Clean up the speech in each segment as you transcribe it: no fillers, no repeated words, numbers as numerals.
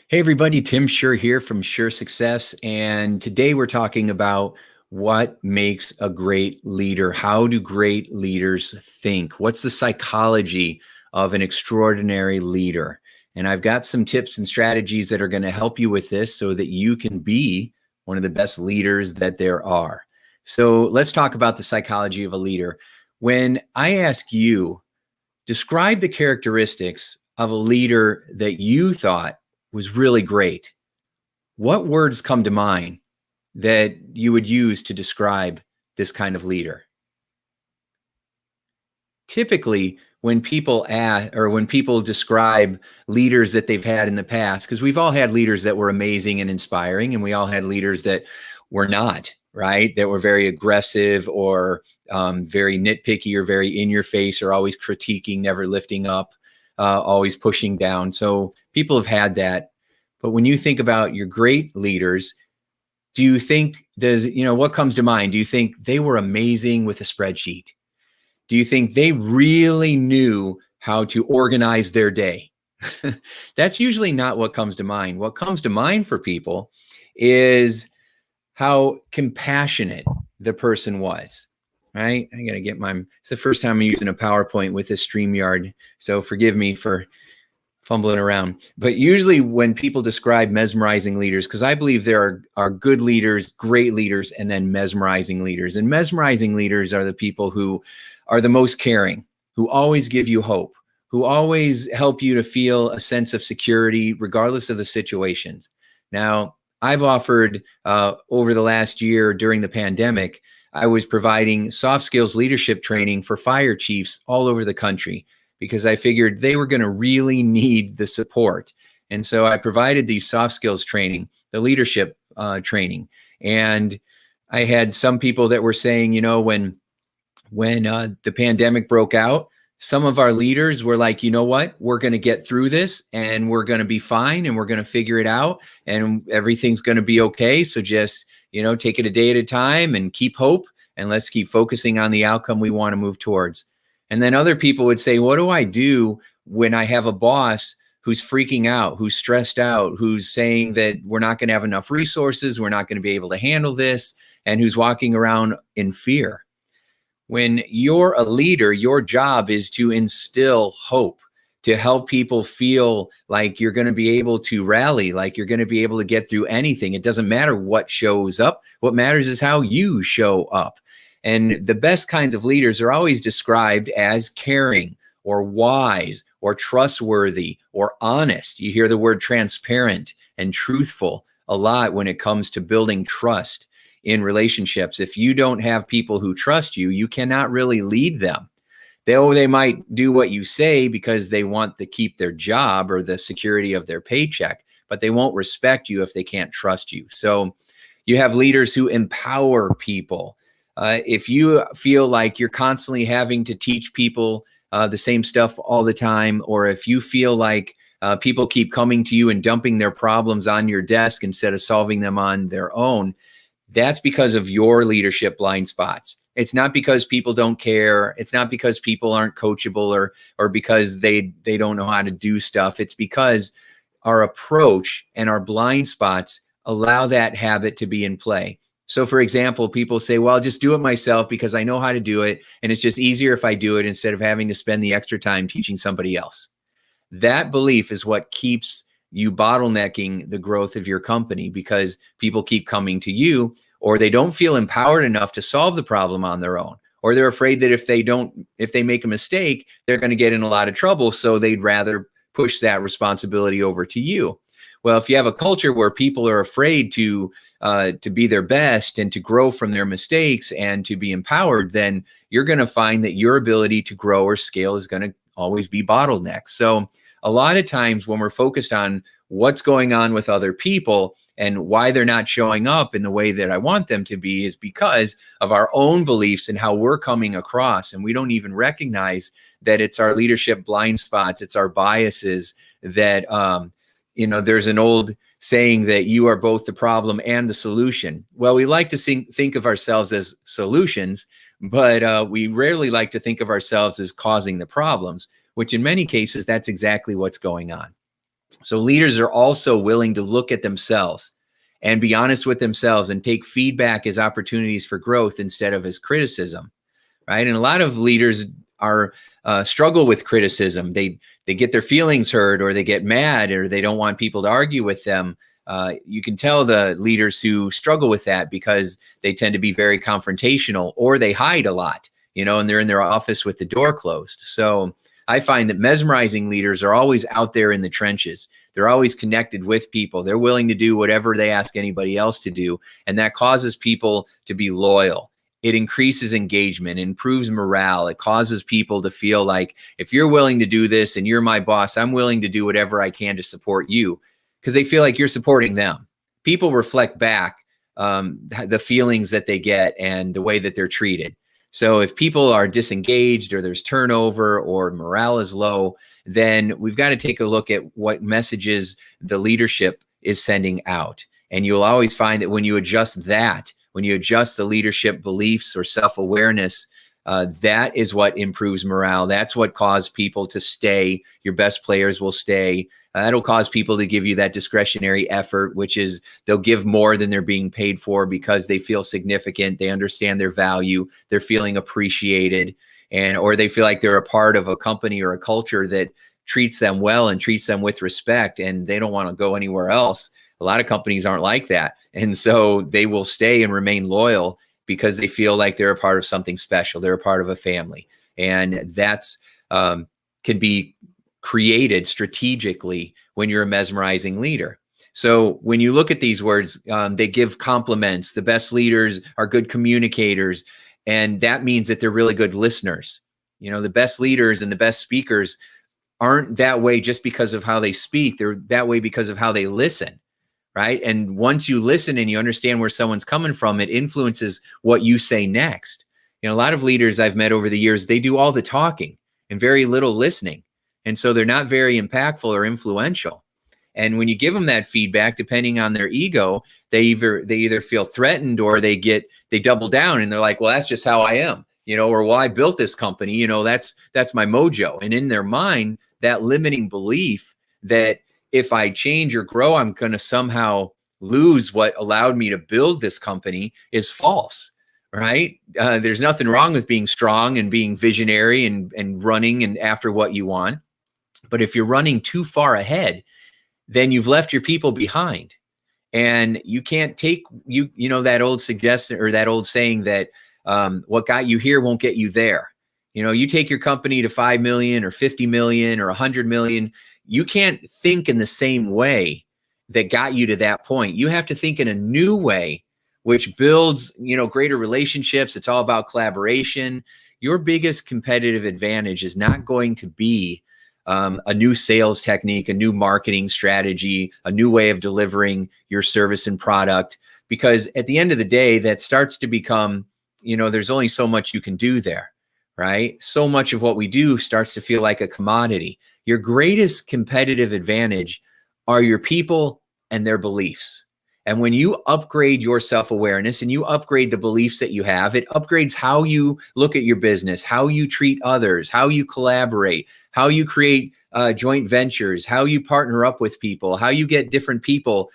Hey everybody, Tim Sure here from Sure Success. And today we're talking about what makes a great leader. How do great leaders think? What's the psychology of an extraordinary leader? And I've got some tips and strategies that are going to help you with this so that you can be one of the best leaders that there are. So let's talk about the psychology of a leader. When I ask you, describe the characteristics of a leader that you thought was really great, what words come to mind that you would use to describe this kind of leader? Typically, when people ask or when people describe leaders that they've had in the past, because we've all had leaders that were amazing and inspiring, and we all had leaders that were not, right? That were very aggressive or very nitpicky or very in your face or always critiquing, never lifting up, always pushing down. So people have had that. But when you think about your great leaders, do you think what comes to mind? Do you think they were amazing with a spreadsheet? Do you think they really knew how to organize their day? That's usually not what comes to mind. What comes to mind for people is how compassionate the person was, right? I got to get it's the first time I'm using a PowerPoint with this StreamYard, so forgive me for fumbling around. But usually when people describe mesmerizing leaders, because I believe there are good leaders, great leaders, and then mesmerizing leaders. And mesmerizing leaders are the people who are the most caring, who always give you hope, who always help you to feel a sense of security, regardless of the situations. Now, I've offered over the last year during the pandemic, I was providing soft skills leadership training for fire chiefs all over the country, because I figured they were going to really need the support. And so I provided these soft skills training, the leadership training. And I had some people that were saying, when the pandemic broke out, some of our leaders were like, you know what, we're going to get through this and we're going to be fine and we're going to figure it out and everything's going to be okay. So just, take it a day at a time and keep hope, and let's keep focusing on the outcome we want to move towards. And then other people would say, what do I do when I have a boss who's freaking out, who's stressed out, who's saying that we're not going to have enough resources, we're not going to be able to handle this, and who's walking around in fear? When you're a leader, your job is to instill hope, to help people feel like you're going to be able to rally, like you're going to be able to get through anything. It doesn't matter what shows up. What matters is how you show up. And the best kinds of leaders are always described as caring or wise or trustworthy or honest. You hear the word transparent and truthful a lot when it comes to building trust in relationships. If you don't have people who trust you, you cannot really lead them. They might do what you say because they want to keep their job or the security of their paycheck, but they won't respect you if they can't trust you. So you have leaders who empower people. If you feel like you're constantly having to teach people the same stuff all the time, or if you feel like people keep coming to you and dumping their problems on your desk instead of solving them on their own, that's because of your leadership blind spots. It's not because people don't care. It's not because people aren't coachable or because they don't know how to do stuff. It's because our approach and our blind spots allow that habit to be in play. So for example, people say, well, I'll just do it myself because I know how to do it. And it's just easier if I do it instead of having to spend the extra time teaching somebody else. That belief is what keeps you bottlenecking the growth of your company, because people keep coming to you, or they don't feel empowered enough to solve the problem on their own, or they're afraid that if they make a mistake, they're going to get in a lot of trouble. So they'd rather push that responsibility over to you. Well, if you have a culture where people are afraid to be their best and to grow from their mistakes and to be empowered, then you're going to find that your ability to grow or scale is going to always be bottlenecked. So a lot of times when we're focused on what's going on with other people and why they're not showing up in the way that I want them to be is because of our own beliefs and how we're coming across. And we don't even recognize that it's our leadership blind spots. It's our biases that, there's an old saying that you are both the problem and the solution. Well, we like to think of ourselves as solutions, but we rarely like to think of ourselves as causing the problems, which in many cases, that's exactly what's going on. So leaders are also willing to look at themselves and be honest with themselves and take feedback as opportunities for growth instead of as criticism, right? And a lot of leaders are struggle with criticism. They get their feelings hurt, or they get mad, or they don't want people to argue with them. You can tell the leaders who struggle with that because they tend to be very confrontational, or they hide a lot, and they're in their office with the door closed. So I find that mesmerizing leaders are always out there in the trenches. They're always connected with people. They're willing to do whatever they ask anybody else to do. And that causes people to be loyal. It increases engagement, improves morale. It causes people to feel like, if you're willing to do this and you're my boss, I'm willing to do whatever I can to support you, because they feel like you're supporting them. People reflect back the feelings that they get and the way that they're treated. So if people are disengaged, or there's turnover, or morale is low, then we've got to take a look at what messages the leadership is sending out. And you'll always find that when you adjust that, when you adjust the leadership beliefs or self-awareness, that is what improves morale. That's what causes people to stay. Your best players will stay. That'll cause people to give you that discretionary effort, which is they'll give more than they're being paid for because they feel significant. They understand their value. They're feeling appreciated, or they feel like they're a part of a company or a culture that treats them well and treats them with respect, and they don't want to go anywhere else. A lot of companies aren't like that. And so they will stay and remain loyal because they feel like they're a part of something special. They're a part of a family. And that's can be created strategically when you're a mesmerizing leader. So when you look at these words, they give compliments. The best leaders are good communicators. And that means that they're really good listeners. The best leaders and the best speakers aren't that way just because of how they speak. They're that way because of how they listen. Right. And once you listen and you understand where someone's coming from, it influences what you say next. A lot of leaders I've met over the years, they do all the talking and very little listening. And so they're not very impactful or influential. And when you give them that feedback, depending on their ego, they either feel threatened, or they double down and they're like, well, that's just how I am, or well, I built this company, that's my mojo. And in their mind, that limiting belief that if I change or grow, I'm going to somehow lose what allowed me to build this company is false, right? There's nothing wrong with being strong and being visionary and running and after what you want. But if you're running too far ahead, then you've left your people behind. And you can't take, that old suggestion or that old saying that what got you here won't get you there. You take your company to 5 million or 50 million or 100 million. You can't think in the same way that got you to that point. You have to think in a new way, which builds, greater relationships. It's all about collaboration. Your biggest competitive advantage is not going to be a new sales technique, a new marketing strategy, a new way of delivering your service and product. Because at the end of the day, that starts to become, there's only so much you can do there, right? So much of what we do starts to feel like a commodity. Your greatest competitive advantage are your people and their beliefs. And when you upgrade your self-awareness and you upgrade the beliefs that you have, it upgrades how you look at your business, how you treat others, how you collaborate, how you create joint ventures, how you partner up with people, how you get different people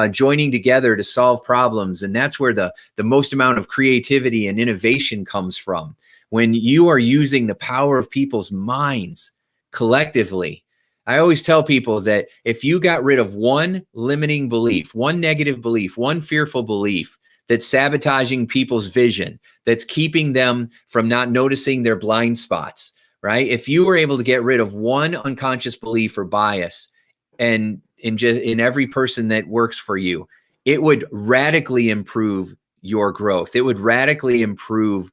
joining together to solve problems. And that's where the most amount of creativity and innovation comes from. When you are using the power of people's minds collectively. I always tell people that if you got rid of one limiting belief, one negative belief, one fearful belief that's sabotaging people's vision, that's keeping them from not noticing their blind spots, right? If you were able to get rid of one unconscious belief or bias and in every person that works for you, it would radically improve your growth. It would radically improve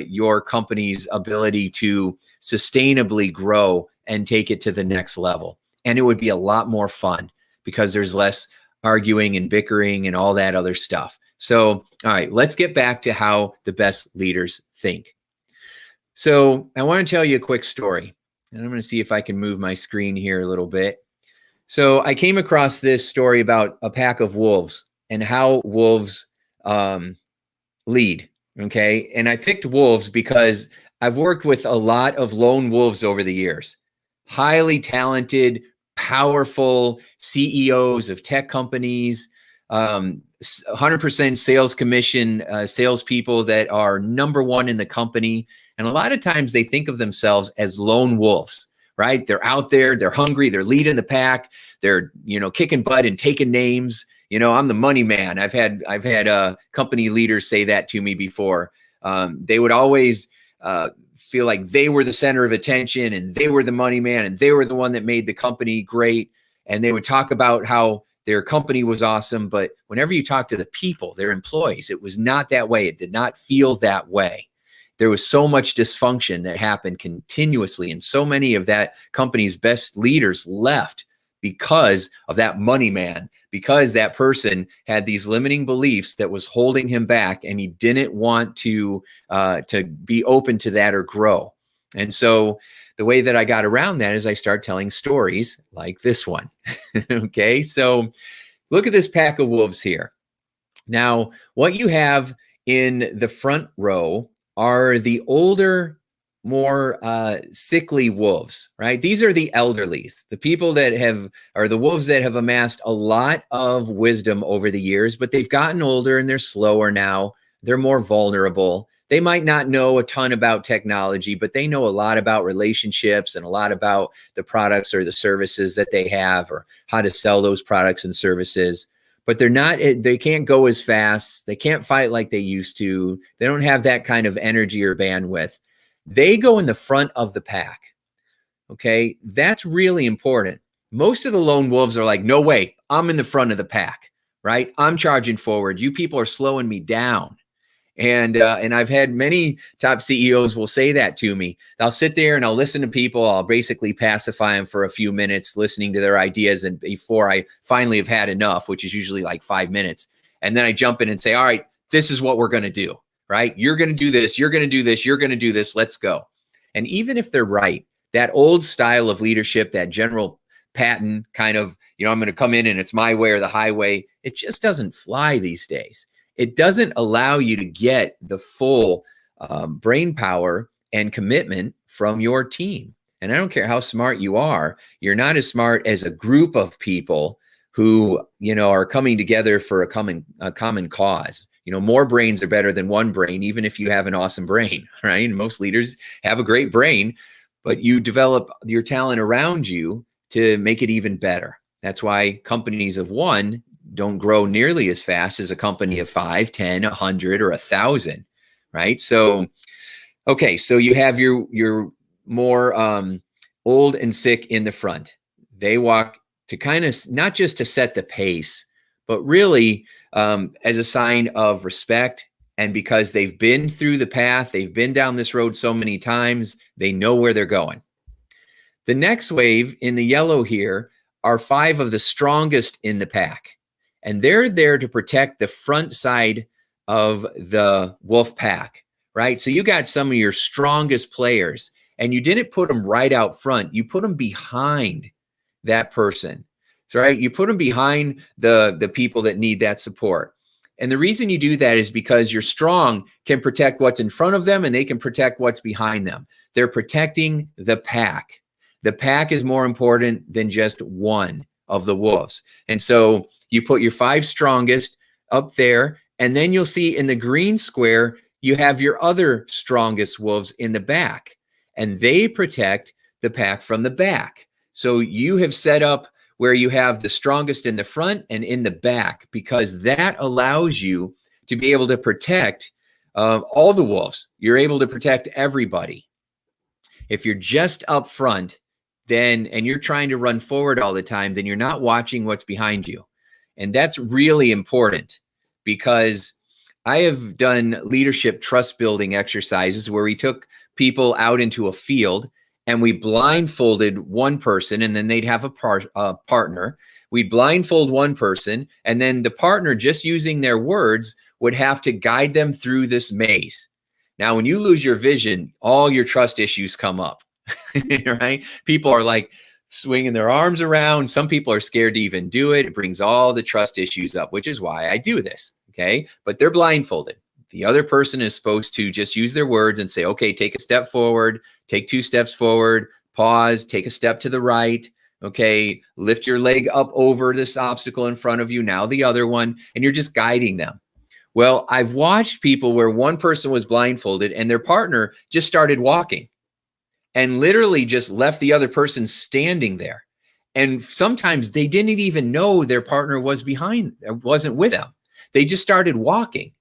your company's ability to sustainably grow and take it to the next level. And it would be a lot more fun because there's less arguing and bickering and all that other stuff. So, all right, let's get back to how the best leaders think. So I want to tell you a quick story, and I'm going to see if I can move my screen here a little bit. So I came across this story about a pack of wolves and how wolves lead. Okay. And I picked wolves because I've worked with a lot of lone wolves over the years, highly talented, powerful CEOs of tech companies, 100% sales commission, salespeople that are number one in the company. And a lot of times they think of themselves as lone wolves, right? They're out there, they're hungry, they're leading the pack, they're, kicking butt and taking names. I'm the money man. I've had company leaders say that to me before. They would always feel like they were the center of attention and they were the money man and they were the one that made the company great. And they would talk about how their company was awesome. But whenever you talk to the people, their employees, it was not that way. It did not feel that way. There was so much dysfunction that happened continuously. And so many of that company's best leaders left because of that money man, because that person had these limiting beliefs that was holding him back, and he didn't want to be open to that or grow. And so the way that I got around that is I start telling stories like this one. Okay, so look at this pack of wolves here. Now, what you have in the front row are the older, more sickly wolves, right? These are the elderlies, the people that are the wolves that have amassed a lot of wisdom over the years, but they've gotten older and they're slower now. They're more vulnerable. They might not know a ton about technology, but they know a lot about relationships and a lot about the products or the services that they have, or how to sell those products and services. But they can't go as fast. They can't fight like they used to. They don't have that kind of energy or bandwidth. They go in the front of the pack. Okay, that's really important. Most of the lone wolves are like, no way, I'm in the front of the pack, right? I'm charging forward. You people are slowing me down. And I've had many top CEOs will say that to me. I'll sit there and I'll listen to people. I'll basically pacify them for a few minutes, listening to their ideas, and before I finally have had enough, which is usually like 5 minutes, and then I jump in and say, all right, this is what we're going to do, right? You're going to do this. You're going to do this. You're going to do this. Let's go. And even if they're right, that old style of leadership, that General Patton kind of, I'm going to come in and it's my way or the highway, it just doesn't fly these days. It doesn't allow you to get the full brain power and commitment from your team. And I don't care how smart you are, you're not as smart as a group of people who, are coming together for a common cause. More brains are better than one brain, even if you have an awesome brain, right? And most leaders have a great brain, but you develop your talent around you to make it even better. That's why companies of one don't grow nearly as fast as a company of 5, 10, 100, or 1,000, right? So, okay, so you have your more old and sick in the front. They walk to kind of not just to set the pace, but really as a sign of respect. And because they've been through the path, they've been down this road so many times, they know where they're going. The next wave in the yellow here are 5 of the strongest in the pack. And they're there to protect the front side of the wolf pack, right? So you got some of your strongest players, and you didn't put them right out front. You put them behind that person, right? You put them behind the people that need that support. And the reason you do that is because your strong can protect what's in front of them, and they can protect what's behind them. They're protecting the pack. The pack is more important than just one of the wolves. And so you put your 5 strongest up there, and then you'll see in the green square, you have your other strongest wolves in the back, and they protect the pack from the back. So you have set up where you have the strongest in the front and in the back, because that allows you to be able to protect all the wolves. You're able to protect everybody. If you're just up front, and you're trying to run forward all the time, then you're not watching what's behind you. And that's really important, because I have done leadership trust building exercises where we took people out into a field and we blindfolded one person, and then they'd have a partner. We'd blindfold one person, and then the partner, just using their words, would have to guide them through this maze. Now, when you lose your vision, all your trust issues come up. Right? People are like swinging their arms around. Some people are scared to even do it. It brings all the trust issues up, which is why I do this. Okay. But they're blindfolded. The other person is supposed to just use their words and say, okay, take a step forward, take 2 steps forward, pause, take a step to the right. Okay, lift your leg up over this obstacle in front of you, now the other one, and you're just guiding them. Well, I've watched people where one person was blindfolded and their partner just started walking and literally just left the other person standing there. And sometimes they didn't even know their partner was wasn't with them. They just started walking,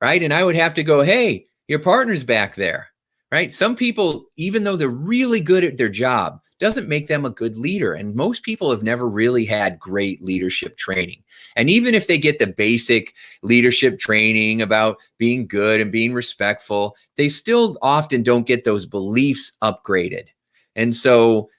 right? And I would have to go, hey, your partner's back there, right? Some people, even though they're really good at their job, doesn't make them a good leader. And most people have never really had great leadership training. And even if they get the basic leadership training about being good and being respectful, they still often don't get those beliefs upgraded. And so,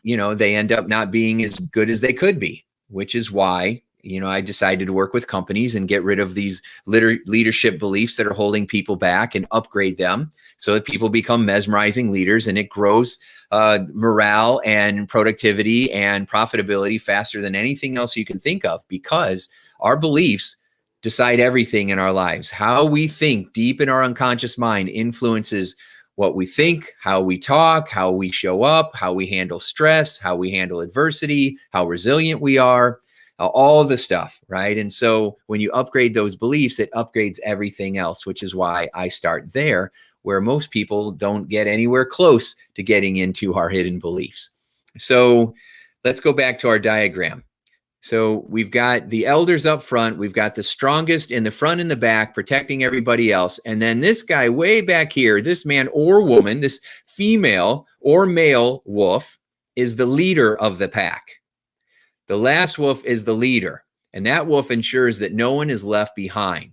they end up not being as good as they could be, which is why, I decided to work with companies and get rid of these leadership beliefs that are holding people back and upgrade them so that people become mesmerizing leaders, and it grows morale and productivity and profitability faster than anything else you can think of, because our beliefs decide everything in our lives. How we think deep in our unconscious mind influences what we think, how we talk, how we show up, how we handle stress, how we handle adversity, how resilient we are, all the stuff, right? And so when you upgrade those beliefs, it upgrades everything else, which is why I start there, where most people don't get anywhere close to getting into our hidden beliefs. So let's go back to our diagram. So we've got the elders up front, we've got the strongest in the front and the back protecting everybody else. And then this guy way back here, this man or woman, this female or male wolf is the leader of the pack. The last wolf is the leader, and that wolf ensures that no one is left behind.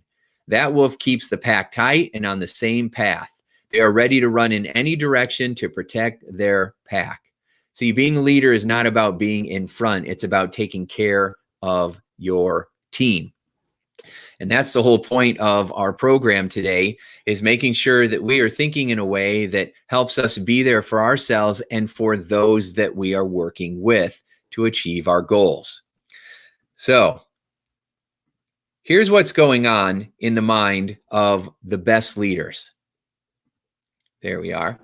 That wolf keeps the pack tight and on the same path. They are ready to run in any direction to protect their pack. See, being a leader is not about being in front. It's about taking care of your team. And that's the whole point of our program today, is making sure that we are thinking in a way that helps us be there for ourselves and for those that we are working with to achieve our goals. So here's what's going on in the mind of the best leaders. There we are.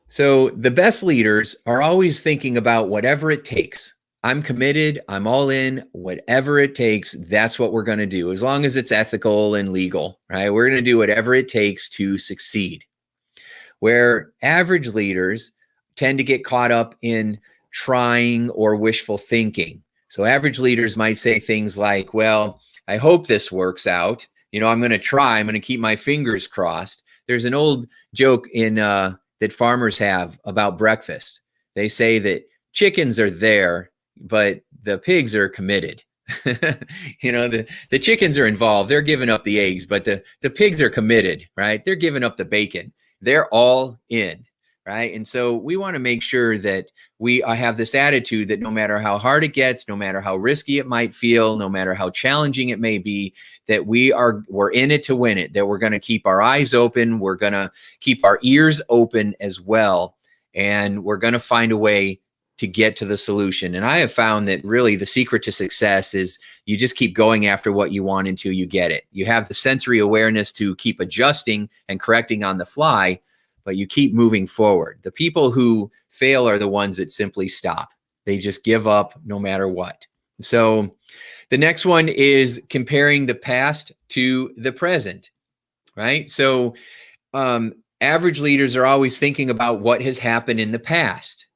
So the best leaders are always thinking about whatever it takes. I'm committed, I'm all in, whatever it takes, that's what we're going to do. As long as it's ethical and legal, right? We're going to do whatever it takes to succeed. Where average leaders tend to get caught up in trying or wishful thinking. So average leaders might say things like, well, I hope this works out. I'm going to try, I'm going to keep my fingers crossed. There's an old joke that farmers have about breakfast. They say that chickens are there, but the pigs are committed. The chickens are involved. They're giving up the eggs, but the pigs are committed, right? They're giving up the bacon. They're all in, right? And so we want to make sure that we have this attitude that no matter how hard it gets, no matter how risky it might feel, no matter how challenging it may be, that we're in it to win it, that we're going to keep our eyes open, we're going to keep our ears open as well, and we're going to find a way to get to the solution. And I have found that really the secret to success is you just keep going after what you want until you get it. You have the sensory awareness to keep adjusting and correcting on the fly, but you keep moving forward. The people who fail are the ones that simply stop. They just give up no matter what. So the next one is comparing the past to the present, right? So average leaders are always thinking about what has happened in the past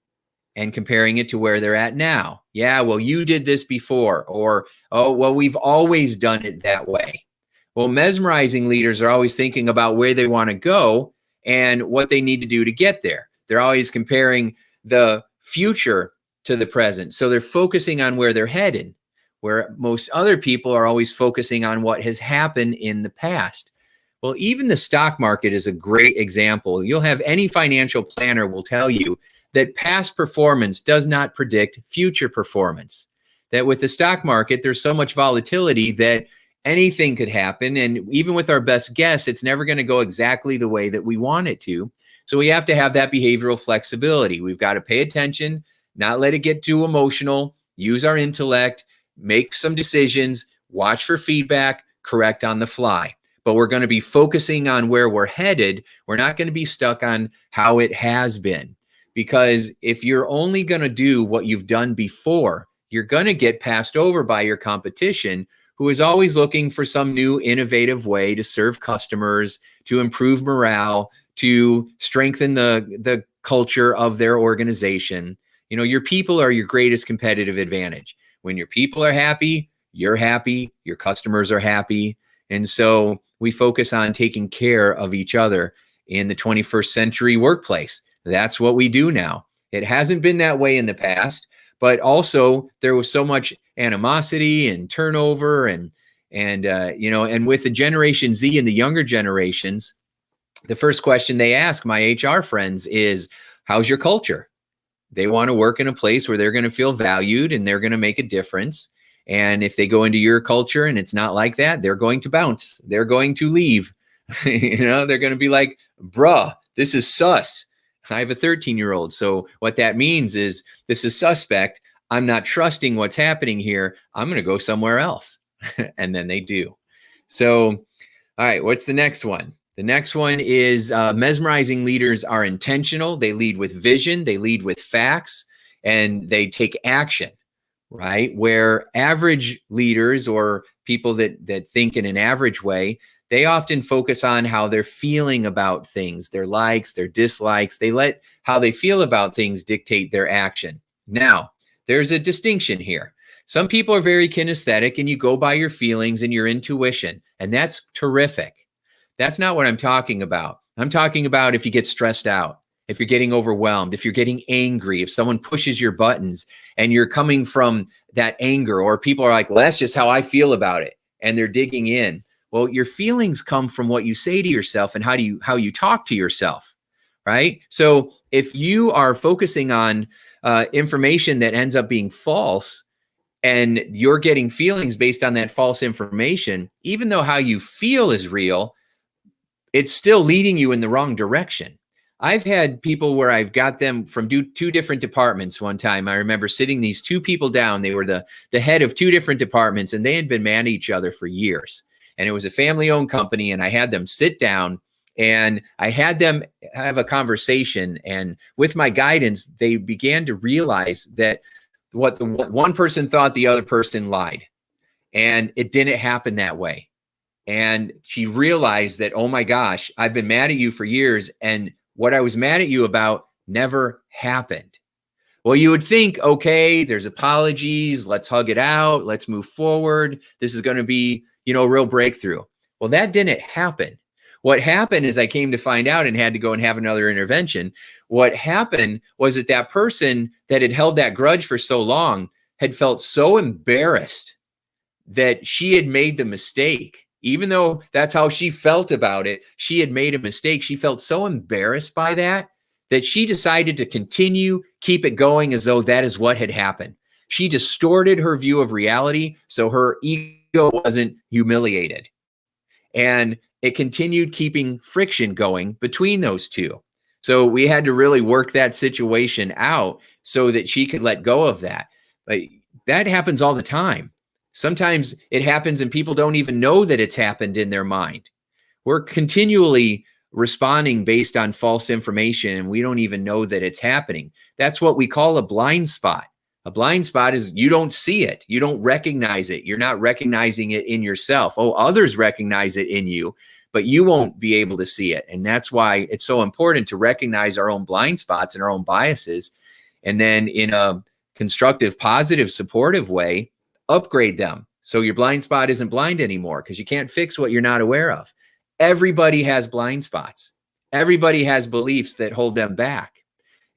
and comparing it to where they're at now. Yeah, well, you did this before, or, oh, well, we've always done it that way. Well, mesmerizing leaders are always thinking about where they want to go and what they need to do to get there. They're always comparing the future to the present. So they're focusing on where they're headed, where most other people are always focusing on what has happened in the past. Well, even the stock market is a great example. You'll have any financial planner will tell you that past performance does not predict future performance. That with the stock market, there's so much volatility that anything could happen. And even with our best guess, it's never going to go exactly the way that we want it to. So we have to have that behavioral flexibility. We've got to pay attention, not let it get too emotional, use our intellect, make some decisions, watch for feedback, correct on the fly. But we're going to be focusing on where we're headed. We're not going to be stuck on how it has been. because if you're only going to do what you've done before, you're going to get passed over by your competition, who is always looking for some new innovative way to serve customers, to improve morale, to strengthen the culture of their organization. You know, your people are your greatest competitive advantage. When your people are happy, you're happy, your customers are happy. And so we focus on taking care of each other in the 21st century workplace. That's what we do now. It hasn't been that way in the past, but also there was so much animosity and turnover and with the Generation Z and the younger generations, the first question they ask my HR friends is, how's your culture? They want to work in a place where they're going to feel valued and they're going to make a difference. And if they go into your culture and it's not like that, they're going to bounce. They're going to leave. They're going to be like, bruh, this is sus. I have a 13-year-old. So what that means is this is suspect. I'm not trusting what's happening here. I'm going to go somewhere else. And then they do. So, all right, what's the next one? The next one is mesmerizing leaders are intentional. They lead with vision. They lead with facts, and they take action, right? Where average leaders or people that think in an average way, they often focus on how they're feeling about things, their likes, their dislikes. They let how they feel about things dictate their action. Now, there's a distinction here. Some people are very kinesthetic and you go by your feelings and your intuition, and that's terrific. That's not what I'm talking about. I'm talking about if you get stressed out, if you're getting overwhelmed, if you're getting angry, if someone pushes your buttons and you're coming from that anger, or people are like, well, that's just how I feel about it, and they're digging in. Well, your feelings come from what you say to yourself and how you talk to yourself, right? So if you are focusing on information that ends up being false, and you're getting feelings based on that false information, even though how you feel is real, it's still leading you in the wrong direction. I've had people where I've got them from two different departments one time. I remember sitting these two people down. They were the head of two different departments, and they had been mad at each other for years. And it was a family-owned company, and I had them sit down, and I had them have a conversation. And with my guidance, they began to realize that what the one person thought, the other person lied. And it didn't happen that way. And she realized that, oh my gosh, I've been mad at you for years, and what I was mad at you about never happened. Well, you would think, okay, there's apologies, let's hug it out, let's move forward. This is going to be, a real breakthrough. Well, that didn't happen. What happened is I came to find out and had to go and have another intervention. What happened was that person that had held that grudge for so long had felt so embarrassed that she had made the mistake. Even though that's how she felt about it, she had made a mistake. She felt so embarrassed by that she decided to continue, keep it going as though that is what had happened. She distorted her view of reality so her ego wasn't humiliated. And it continued keeping friction going between those two. So we had to really work that situation out so that she could let go of that. But that happens all the time. Sometimes it happens and people don't even know that it's happened in their mind. We're continually responding based on false information, and we don't even know that it's happening. That's what we call a blind spot. A blind spot is you don't see it. You don't recognize it. You're not recognizing it in yourself. Oh, others recognize it in you, but you won't be able to see it. And that's why it's so important to recognize our own blind spots and our own biases. And then in a constructive, positive, supportive way, upgrade them. So your blind spot isn't blind anymore, because you can't fix what you're not aware of. Everybody has blind spots. Everybody has beliefs that hold them back.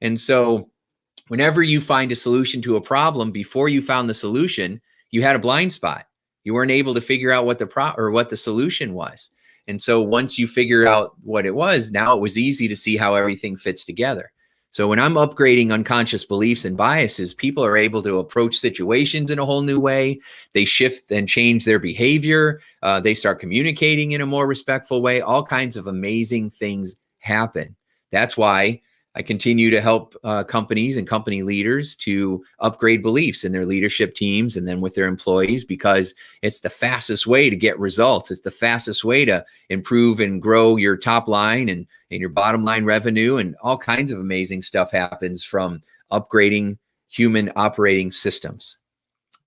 And so whenever you find a solution to a problem, before you found the solution, you had a blind spot. You weren't able to figure out what the solution was. And so once you figure out what it was, now it was easy to see how everything fits together. So when I'm upgrading unconscious beliefs and biases, people are able to approach situations in a whole new way. They shift and change their behavior. They start communicating in a more respectful way. All kinds of amazing things happen. That's why I continue to help companies and company leaders to upgrade beliefs in their leadership teams and then with their employees, because it's the fastest way to get results. It's the fastest way to improve and grow your top line and your bottom line revenue, and all kinds of amazing stuff happens from upgrading human operating systems.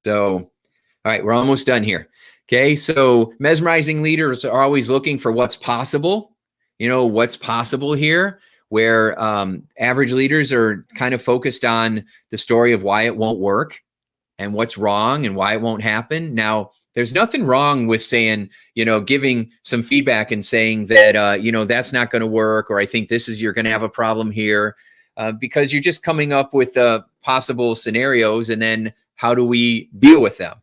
So, all right, we're almost done here. Okay, so mesmerizing leaders are always looking for what's possible. You know, what's possible here, where average leaders are kind of focused on the story of why it won't work and what's wrong and why it won't happen. Now, there's nothing wrong with saying, you know, giving some feedback and saying that, you know, that's not going to work, or I think you're going to have a problem here, because you're just coming up with possible scenarios, and then how do we deal with them?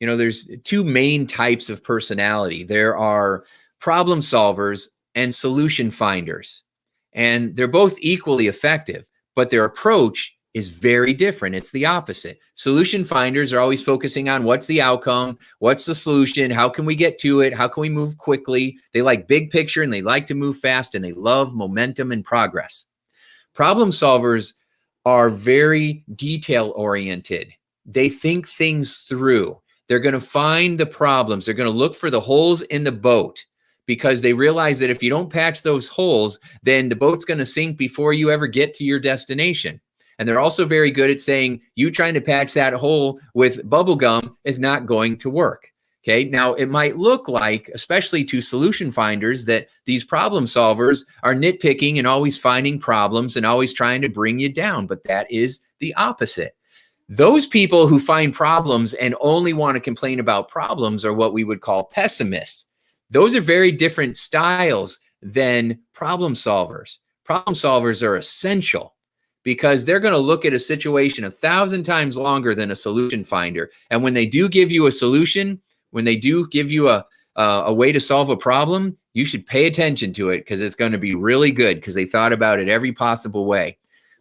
You know, there's two main types of personality. There are problem solvers and solution finders, and they're both equally effective, but their approach is very different. It's the opposite. Solution finders are always focusing on what's the outcome, what's the solution, how can we get to it, how can we move quickly. They like big picture and they like to move fast, and they love momentum and progress. Problem solvers are very detail oriented. They think things through. They're going to find the problems. They're going to look for the holes in the boat, because they realize that if you don't patch those holes, then the boat's going to sink before you ever get to your destination. And they're also very good at saying, you trying to patch that hole with bubble gum is not going to work. Okay, now it might look like, especially to solution finders, that these problem solvers are nitpicking and always finding problems and always trying to bring you down, but that is the opposite. Those people who find problems and only want to complain about problems are what we would call pessimists. Those are very different styles than problem solvers. Problem solvers are essential because they're going to look at a situation 1,000 times longer than a solution finder. And when they do give you a solution, when they do give you a way to solve a problem, you should pay attention to it, because it's going to be really good, because they thought about it every possible way.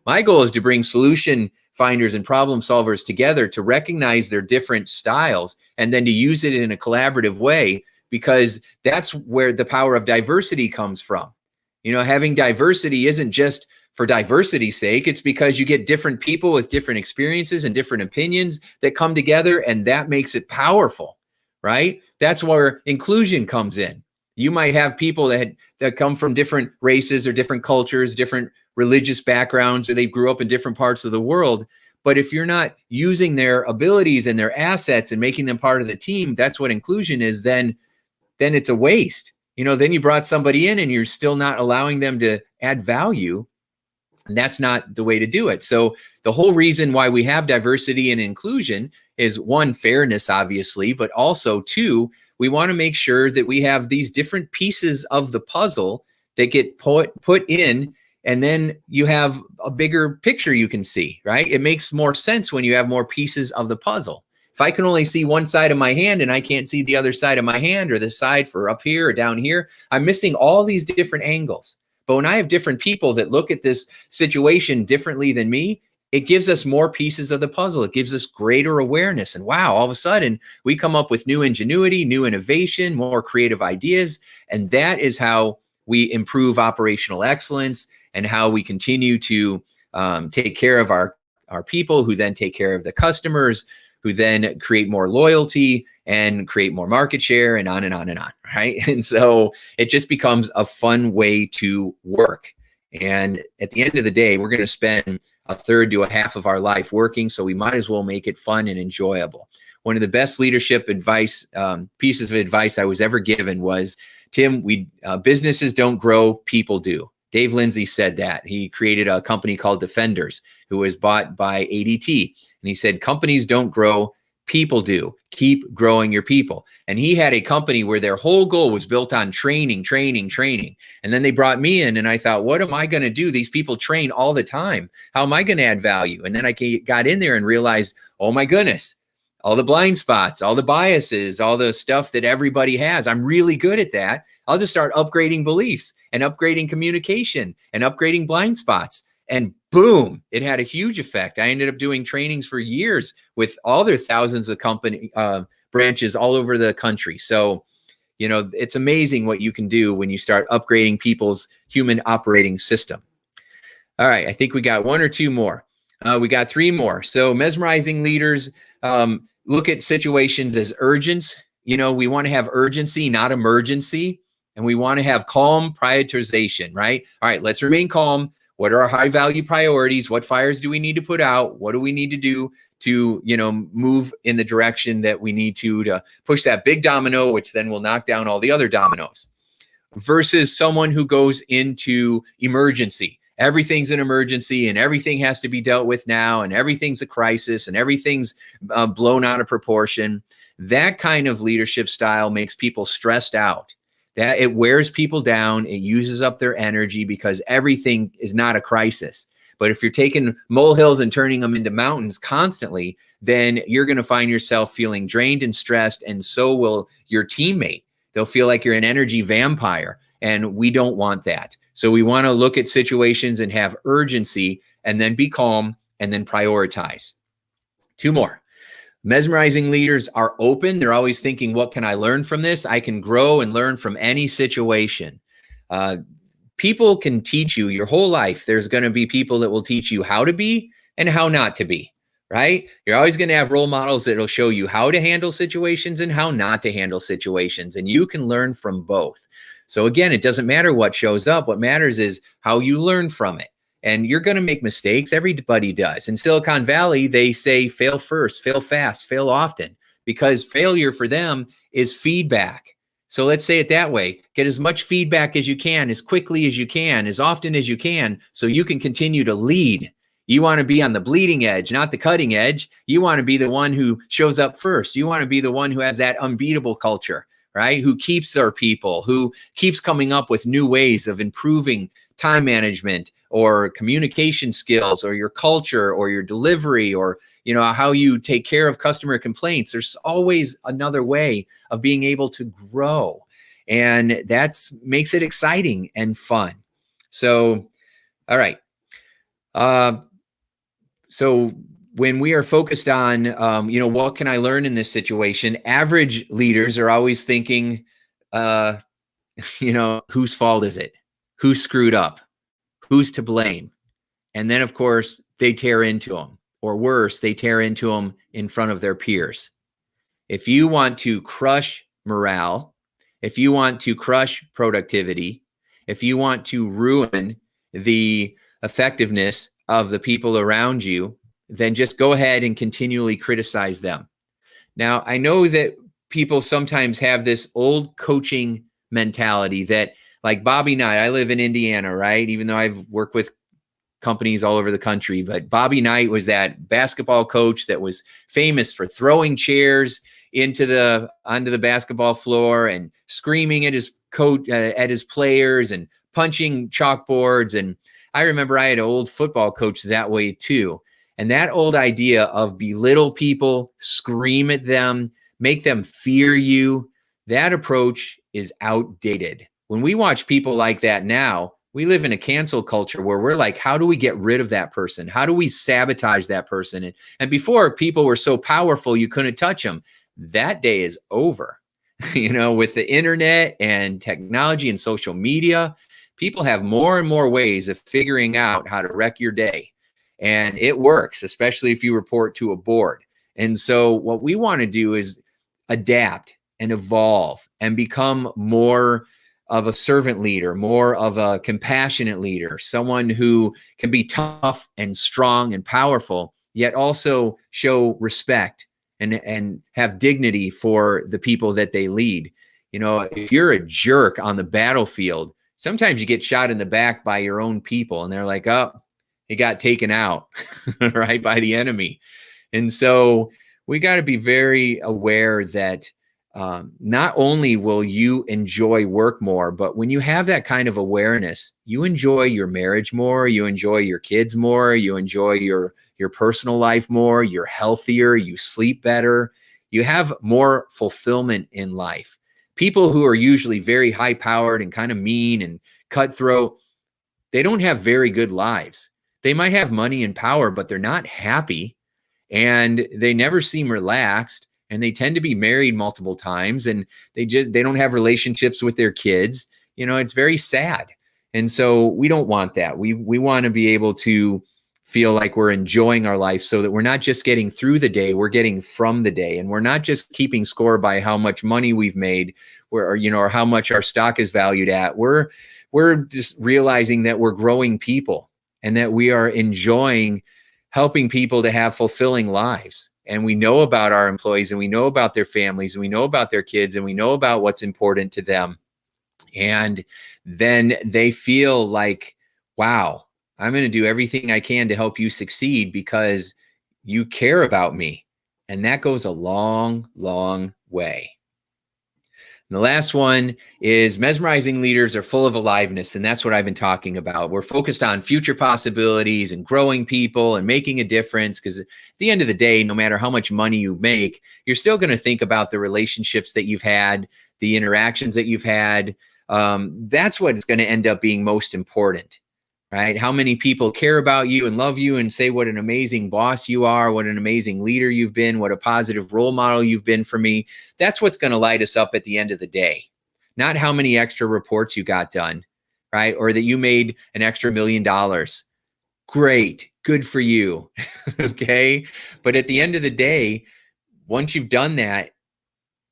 My goal is to bring solution finders and problem solvers together to recognize their different styles and then to use it in a collaborative way, because that's where the power of diversity comes from. You know, having diversity isn't just for diversity's sake. It's because you get different people with different experiences and different opinions that come together, and that makes it powerful, right? That's where inclusion comes in. You might have people that come from different races or different cultures, different religious backgrounds, or they grew up in different parts of the world. But if you're not using their abilities and their assets and making them part of the team, that's what inclusion is, then it's a waste. You know, then you brought somebody in and you're still not allowing them to add value. And that's not the way to do it. So the whole reason why we have diversity and inclusion is, one, fairness, obviously, but also, two, we want to make sure that we have these different pieces of the puzzle that get put in, and then you have a bigger picture you can see, right? It makes more sense when you have more pieces of the puzzle. If I can only see one side of my hand and I can't see the other side of my hand, or the side for up here or down here, I'm missing all these different angles. But when I have different people that look at this situation differently than me, it gives us more pieces of the puzzle. It gives us greater awareness. And wow, all of a sudden we come up with new ingenuity, new innovation, more creative ideas. And that is how we improve operational excellence, and how we continue to take care of our people, who then take care of the customers, who then create more loyalty and create more market share, and on and on and on, right? And so it just becomes a fun way to work. And at the end of the day, we're going to spend a third to a half of our life working, so we might as well make it fun and enjoyable. One of the best leadership advice, pieces of advice I was ever given was, Tim, businesses don't grow, people do. Dave Lindsay said that. He created a company called Defenders, who was bought by ADT. And he said, companies don't grow, people do. Keep growing your people. And he had a company where their whole goal was built on training. And then they brought me in, and I thought, what am I going to do? These people train all the time. How am I going to add value? And then I got in there and realized, oh my goodness, all the blind spots, all the biases, all the stuff that everybody has. I'm really good at that. I'll just start upgrading beliefs and upgrading communication and upgrading blind spots. And boom, it had a huge effect. I ended up doing trainings for years with all their thousands of company branches all over the country. So, you know, it's amazing what you can do when you start upgrading people's human operating system. All right, I think we got one or two more. We got three more. So mesmerizing leaders look at situations as urgent. We want to have urgency, not emergency. And we want to have calm prioritization, right? All right, let's remain calm. What are our high value priorities? What fires do we need to put out? What do we need to do to, move in the direction that we need to push that big domino, which then will knock down all the other dominoes, versus someone who goes into emergency. Everything's an emergency and everything has to be dealt with now and everything's a crisis and everything's blown out of proportion. That kind of leadership style makes people stressed out. That it wears people down. It uses up their energy because everything is not a crisis. But if you're taking molehills and turning them into mountains constantly, then you're going to find yourself feeling drained and stressed, and so will your teammate. They'll feel like you're an energy vampire, and we don't want that. So we want to look at situations and have urgency, and then be calm, and then prioritize. Two more. Mesmerizing leaders are open. They're always thinking, what can I learn from this? I can grow and learn from any situation. People can teach you your whole life. There's going to be people that will teach you how to be and how not to be, right? You're always going to have role models that will show you how to handle situations and how not to handle situations. And you can learn from both. So again, it doesn't matter what shows up. What matters is how you learn from it. And you're going to make mistakes. Everybody does. In Silicon Valley, they say fail first, fail fast, fail often, because failure for them is feedback. So let's say it that way. Get as much feedback as you can, as quickly as you can, as often as you can, so you can continue to lead. You want to be on the bleeding edge, not the cutting edge. You want to be the one who shows up first. You want to be the one who has that unbeatable culture, right? Who keeps their people, who keeps coming up with new ways of improving time management or communication skills or your culture or your delivery or, how you take care of customer complaints. There's always another way of being able to grow. And that's makes it exciting and fun. So, all right. So when we are focused on, what can I learn in this situation? Average leaders are always thinking, whose fault is it? Who screwed up? Who's to blame? And then, of course, they tear into them. Or worse, they tear into them in front of their peers. If you want to crush morale, if you want to crush productivity, if you want to ruin the effectiveness of the people around you, then just go ahead and continually criticize them. Now, I know that people sometimes have this old coaching mentality that, like Bobby Knight, I live in Indiana, right? Even though I've worked with companies all over the country, but Bobby Knight was that basketball coach that was famous for throwing chairs onto the basketball floor and screaming at his coach, at his players, and punching chalkboards. And I remember I had an old football coach that way too. And that old idea of belittle people, scream at them, make them fear you, that approach is outdated. When we watch people like that now, we live in a cancel culture where we're like, how do we get rid of that person? How do we sabotage that person? And before, people were so powerful, you couldn't touch them. That day is over. With the internet and technology and social media, people have more and more ways of figuring out how to wreck your day. And it works, especially if you report to a board. And so what we want to do is adapt and evolve and become more of a servant leader, more of a compassionate leader, someone who can be tough and strong and powerful, yet also show respect and have dignity for the people that they lead. If you're a jerk on the battlefield, sometimes you get shot in the back by your own people and they're like, oh, he got taken out, right, by the enemy. And so we got to be very aware that not only will you enjoy work more, but when you have that kind of awareness, you enjoy your marriage more, you enjoy your kids more, you enjoy your personal life more, you're healthier, you sleep better, you have more fulfillment in life. People who are usually very high powered and kind of mean and cutthroat, they don't have very good lives. They might have money and power, but they're not happy and they never seem relaxed. And they tend to be married multiple times and they don't have relationships with their kids. It's very sad. And so we don't want that. We want to be able to feel like we're enjoying our life, so that we're not just getting through the day, we're getting from the day. And we're not just keeping score by how much money we've made, or how much our stock is valued at. We're just realizing that we're growing people, and that we are enjoying helping people to have fulfilling lives. And we know about our employees, and we know about their families, and we know about their kids, and we know about what's important to them. And then they feel like, wow, I'm going to do everything I can to help you succeed because you care about me. And that goes a long, long way. And the last one is mesmerizing leaders are full of aliveness. And that's what I've been talking about. We're focused on future possibilities and growing people and making a difference, because at the end of the day, no matter how much money you make, you're still going to think about the relationships that you've had, the interactions that you've had. That's what's going to end up being most important, right? How many people care about you and love you and say what an amazing boss you are, what an amazing leader you've been, what a positive role model you've been for me. That's what's going to light us up at the end of the day. Not how many extra reports you got done, right? Or that you made an extra $1 million. Great. Good for you. Okay. But at the end of the day, once you've done that,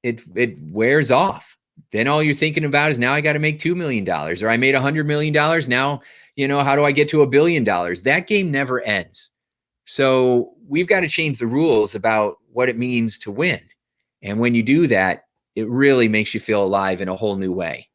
it wears off. Then all you're thinking about is, now I got to make $2 million, or I made $100 million. Now, how do I get to $1 billion? That game never ends. So we've got to change the rules about what it means to win. And when you do that, it really makes you feel alive in a whole new way.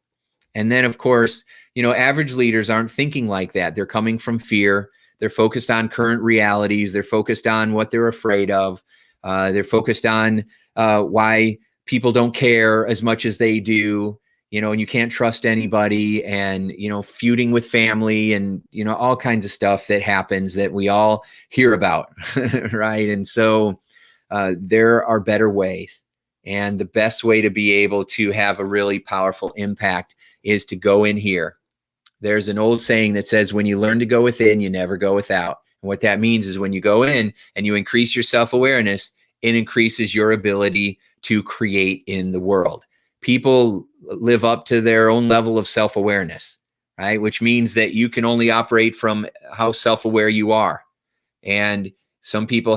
And then, of course, average leaders aren't thinking like that. They're coming from fear. They're focused on current realities. They're focused on what they're afraid of. They're focused on why people don't care as much as they do, and you can't trust anybody, and, feuding with family, and, all kinds of stuff that happens that we all hear about, right? And so there are better ways. And the best way to be able to have a really powerful impact is to go in here. There's an old saying that says, when you learn to go within, you never go without. And what that means is, when you go in and you increase your self-awareness, it increases your ability to create in the world. People live up to their own level of self-awareness, right? Which means that you can only operate from how self-aware you are. And some people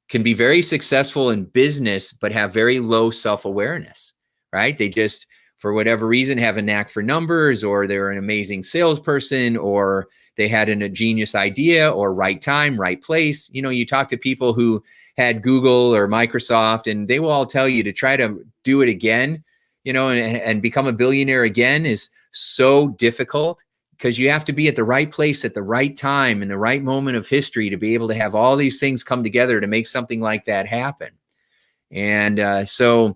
can be very successful in business, but have very low self-awareness, right? They just, for whatever reason, have a knack for numbers, or they're an amazing salesperson, or they had a genius idea, or right time, right place. You talk to people who had Google or Microsoft, and they will all tell you to try to do it again, and become a billionaire again is so difficult, because you have to be at the right place at the right time in the right moment of history to be able to have all these things come together to make something like that happen. And so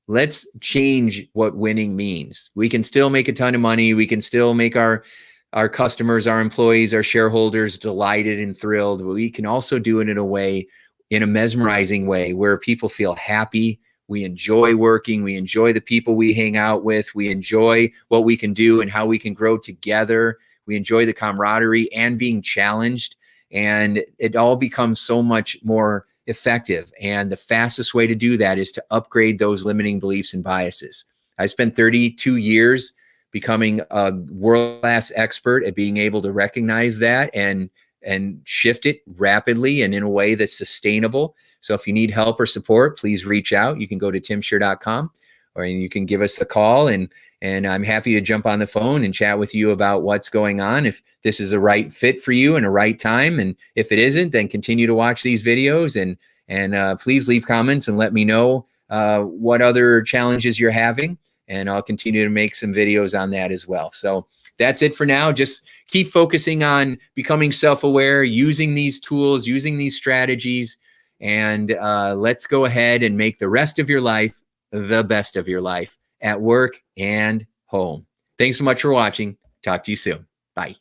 let's change what winning means. We can still make a ton of money. We can still make our customers, our employees, our shareholders delighted and thrilled. But we can also do it in a mesmerizing way, where people feel happy. We enjoy working. We enjoy the people we hang out with. We enjoy what we can do and how we can grow together. We enjoy the camaraderie and being challenged. And it all becomes so much more effective. And the fastest way to do that is to upgrade those limiting beliefs and biases. I spent 32 years becoming a world-class expert at being able to recognize that and shift it rapidly and in a way that's sustainable. So if you need help or support, please reach out. You can go to timsher.com, or you can give us a call, and I'm happy to jump on the phone and chat with you about what's going on, if this is a right fit for you and a right time. And if it isn't, then continue to watch these videos, and please leave comments and let me know what other challenges you're having, and I'll continue to make some videos on that as well. So that's it for now. Just keep focusing on becoming self-aware, using these tools, using these strategies, and let's go ahead and make the rest of your life the best of your life, at work and home. Thanks so much for watching. Talk to you soon. Bye.